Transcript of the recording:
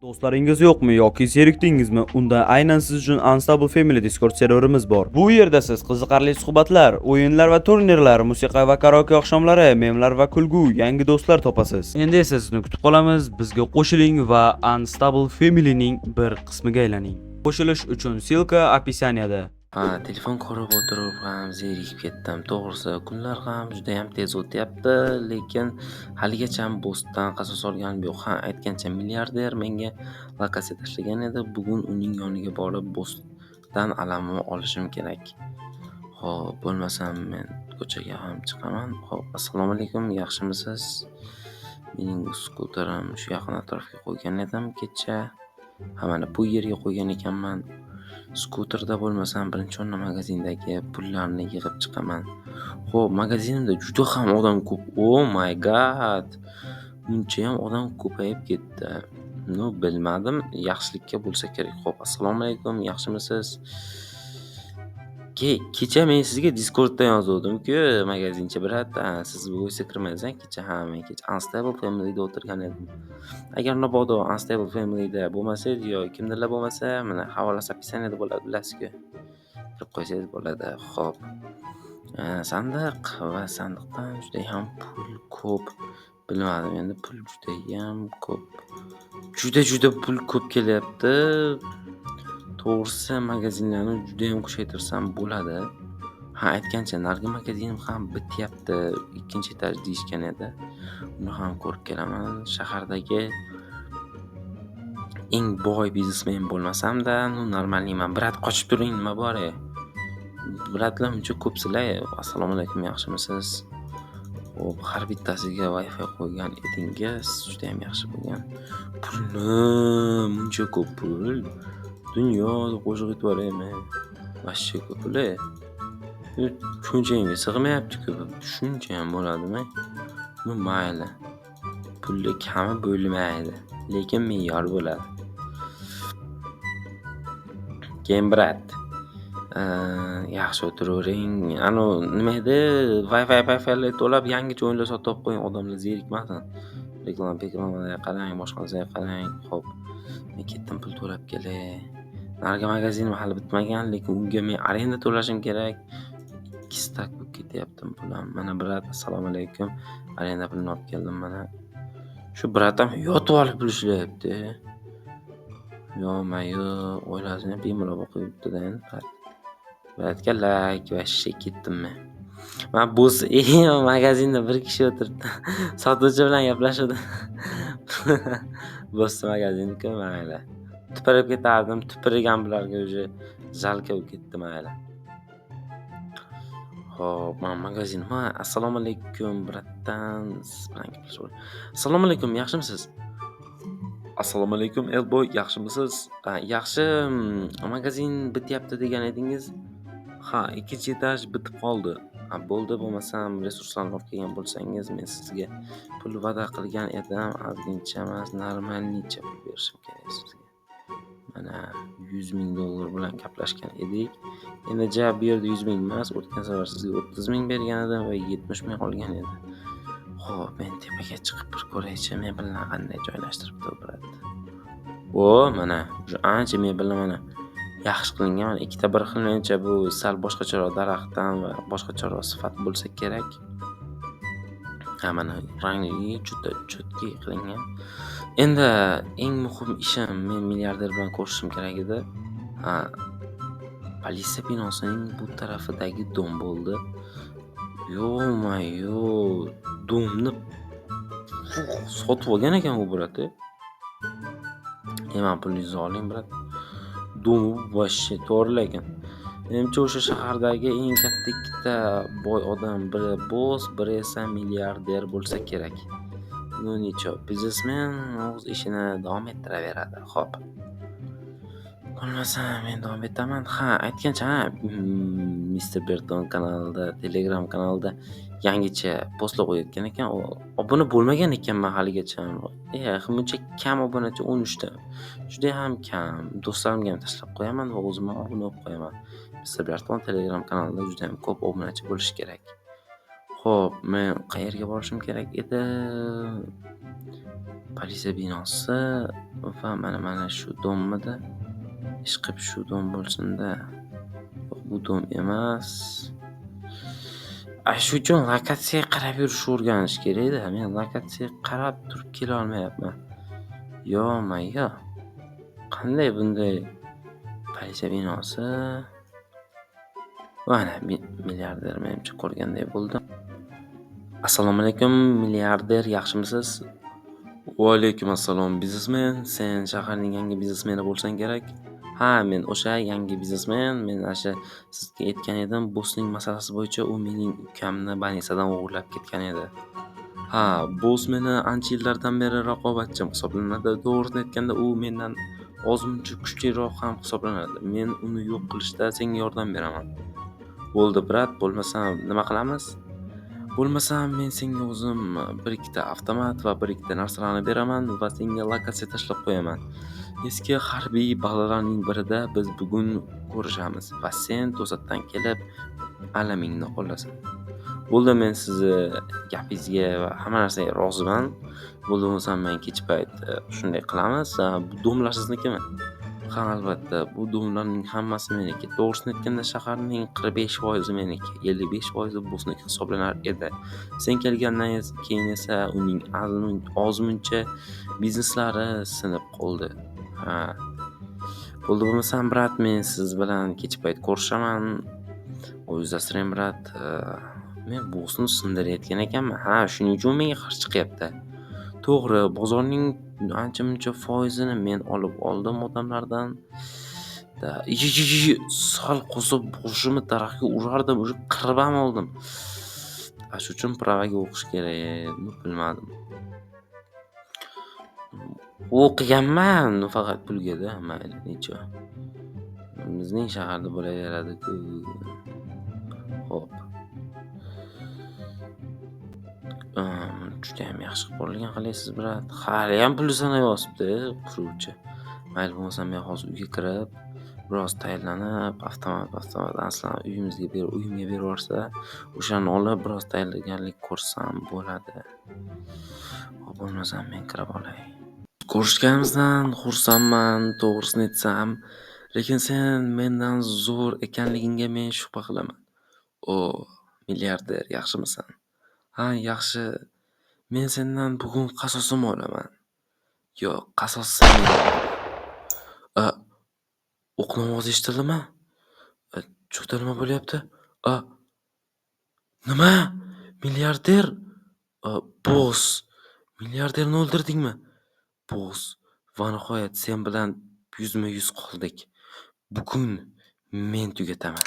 Do'stlaringiz yo'qmi yoki zerikdingizmi? Unda aynan siz uchun Unstable Family Discord serverimiz bor. Bu yerda siz qiziqarli suhbatlar, o'yinlar va turnirlar, musiqa va karaoke oqshomlari, memlar va kulgu, yangi do'stlar topasiz. Endi esa sizni kutib qolamiz. Bizga qo'shiling va Unstable Family'ning bir qismiga aylaning. Qo'shilish uchun silka описаниеda. Telefon ko'rib o'tirib ham zerikib ketdim. To'g'risi, kunlar ham judayam tez o'tyapti, lekin haligacha postdan qasos olganim yo'q. Aytgancha milliarder menga lokatsiya tashlagan edi. Bugun uning yoniga borib postdan alamimni olishim kerak. Xo'p, bo'lmasam men ko'chaga ham chiqaman. Xo'p, assalomu alaykum, yaxshimisiz? Mening skuterim shu yaqin atrofga qo'ygan edim kecha. Mana bu yerga qo'ygan ekanman. Skuterda bo'lmasam birinchi o'rinda magazindagi pullarni yig'ib chiqaman. Xo'p, magazinimda juda ham odam ko'p. Oh my god! Bunchayam odam ko'payib ketdi. Bilmadim, yaxshilikka bo'lsa kerak. Xo'p, assalomu alaykum, yaxshimisiz? Kecha men sizga Discordda yozuvdim-ku, magazinchi brat, siz voice kirmadingiz kecha. Men kecha Unstable Family'da o'tirgan edim. Agar mabodo Unstable Family'da bo'lmasangiz yo kimdirlar bo'lmasa, mana havolasi описаниеda bo'ladi, bilasiz-ku. Kirib qo'ysangiz bo'ladi. Xo'p. Sandiq va sandiqdan juda ham pul ko'p. Bilmadim, endi pul juda ham ko'p. Juda pul ko'p kelyapti. To'g'risi, magazinlarni juda ham kuchaytirsam bo'ladi. Aytgancha, nargi magazinim ham bityapti. 2-etaj deyishgan edi. Uni ham ko'rib kelaman. Shahardagi eng boy biznesmen bo'lmasam-da, normalman. Brat, qochib turing, nima bor? Bratlar uncha ko'psizlar. Assalomu alaykum, yaxshimisiz? Xo'p, har bittasiga Wi-Fi qo'ygan edingiz, juda ham yaxshi bo'lgan. Pulni, buncha ko'p pul. Dunyoda qo'shiq aytvorayman. Vashcha ko'p-la. Ko'nchangga sig'mayapti-ku. Shuncha ham bo'ladimi? Mayli. Pulli kami bo'lmaydi, lekin me'yor bo'ladi. Keyin brat, yaxshi o'tiravering. Nima edi? Wi-Fi to'lab yangicha o'yinlar sotib qo'ying, odamlar zerikmasin. Reklamaga qarang, boshqa narsaga qarang. Xo'p, men ketdim, pul to'lab kelay. Nargi magazinim hali bitmagan, lekin unga men arenda to'lashim kerak. 2 stak bo'lib ketyapti pulim. Mana brat, assalomu alaykum. Arenda pulini olib keldim mana. Shu bratam yotib olib pul ishlayapti. Yo-mayo, o'ylasini bemalol qo'yibdi-da endi. Bratga like va shek ketdim men. Men bo'z magazinda bir kishi o'tiribdi. Sotuvchi bilan gaplashadi. Bo'z magazinda-ku, mayli. Tupirib ketardim, tupirigan bularga уже jalka bo'lib ketdi, mayli. Xo'p, men magazin. Assalomu alaykum, bratdan. Siz bilan gaplashib. Assalomu alaykum, yaxshimisiz? Assalomu alaykum, Elboy, yaxshimisiz? Yaxshi, magazin bityapti degan edingiz. 2-etaj bitib qoldi. Bo'ldi, bo'lmasam resurslarni olib kelgan bo'lsangiz, men sizga pul va'da qilgan edim. Ozgincha emas, normalnicha pul berishim kerak sizga. Mana $100,000 bilan gaplashgan edik. Endi bu yerda 100,000 emas, o'tgan safar sizga 30,000 bergan edim va 70,000 qolgan edi. Xo'p, men tepaga chiqib bir ko'raychi, mebelni qanday joylashtiribdi brat. Mana ancha mebelni mana yaxshi qilingan. Ikkita bir xilmencha bu sal boshqacharoq daraxtdan va boshqacharoq sifat bo'lsa kerak. Mana rangi juda chotki qilingan. Endi eng muhim ishim, men milliarder bilan ko'rishim kerak edi. Politsiya binosining bu tarafidagi dom bo'ldi. Yo-mayo, domni sotib olgan ekan u brat. Men pulingizni oling brat. Dom vashcha to'g'ri ekan. Menimcha o'sha shahardagi eng katta ikkita boy odam, biri boss, biri esa milliarder bo'lsa kerak. Necha biznesmen o'z ishini davom ettiraveradi. Xo'p. Bo'lmasa men davom etaman. Aytgancha, Mr. Berton kanalida, Telegram kanalida yangicha postlar qo'yayotgan ekan. Obuna bo'lmagan ekanman haligacha. Buncha kam obunachi 13 ta. Juda ham kam. Do'stlarimga ham tashlab qo'yaman va o'zim obuna bo'lib qo'yaman. Mr. Berton Telegram kanalida juda ham ko'p obunachi bo'lish kerak. Xo'p, men qayerga borishim kerak edi? Politsiya binosi va mana shu dommidi? Ishqilib shu dom bo'lsin-da. Yo'q, bu dom emas. Shu uchun lokatsiyaga qarab yurishni o'rganish kerak-da. Men lokatsiyaga qarab turib kela olmayapman. Yo-mayo. Qanday bunday politsiya binosi? Mana milliarder menimcha ko'rganday bo'ldim. Assalomu alaykum, milliarder, yaxshimisiz? Va alaykum assalom, biznesmen. Sen shaharning yangi biznesmeni bo'lsang kerak. Ha, men o'sha yangi biznesmen. Men o'sha sizga aytgan edim, bossning masalasi bo'yicha u mening ukamni Banisadan o'g'irlab ketgan edi. Ha, boss meni ancha yillardan beri raqobatchim hisoblanadi. To'g'risini aytganda, u mendan ozmuncha kuchliroq ham hisoblanadi. Men uni yo'q qilishda senga yordam beraman. Bo'ldi, brat, bo'lmasam nima qilamiz? Bo'lmasam men senga o'zim bir ikkita avtomat va bir ikkita narsalarni beraman va senga lokatsiya tashlab qo'yaman. Eski harbiy bazalarning birida biz bugun ko'rishamiz va sen to'satdan kelib alamingni qo'llasan. Bo'ldi, men sizni gapingizga va hamma narsaga roziman. Bo'ldi, bo'lmasam men kech payt shunday qilamiz. Bu domlar siznikimi? Ha, albatta, bu domlarning hammasi meniki. To'g'risini aytganda shaharning 45% meniki, 55% bossniki hisoblanar edi. Sen kelgandan keyin esa uning ozmuncha bizneslari sinib qoldi. Ha. Bo'ldi, bo'lmasam brat, men siz bilan kech payt ko'rishaman. O'zingizdan brat, men bossni sindirayotgan ekanman. Ha, shuning uchun menga qarshi chiqyapti. To'g'ri, bozorning ancha-muncha foizini men olib oldim odamlardan. Sal qo'zib boshimni daraxtga urardim, o'sha qirib ham oldim. Shu uchun pravaga o'qish kerak, bilmadim. O'qiganman, faqat pulga-da, mayli, necha. Bizning shaharda bo'laveradi-ku. Xo'p. Juda ham yaxshi qilib qo'yilgan qilaysiz, brat. Hali ham pulni sanayapti, quruvchi. Mayli, bo'lmasa men hozir uyga kirib, biroz tayyorlanib, avtomat aslan uyimga berib yuborsa, o'shani olib biroz tayyorgarlik ko'rsam bo'ladi. Bo'lmasa men kirib olay. Ko'rishganimizdan xursandman, to'g'risini aytsam, lekin sen mendan zo'r ekanligingga men shubha qilaman. O, milliarder, yaxshimisan? Ha, yaxshi. Men sendan bugun qasosim olaman. Yo'q, qasos sen. O'qning ovozi eshitildimi? Cho'xta, nima bo'lyapti? Nima? Milliarder? Boss. Milliarderni o'ldirdingmi? Boss, va nihoyat sen bilan yuzma-yuz qoldik. Bugun men tugataman.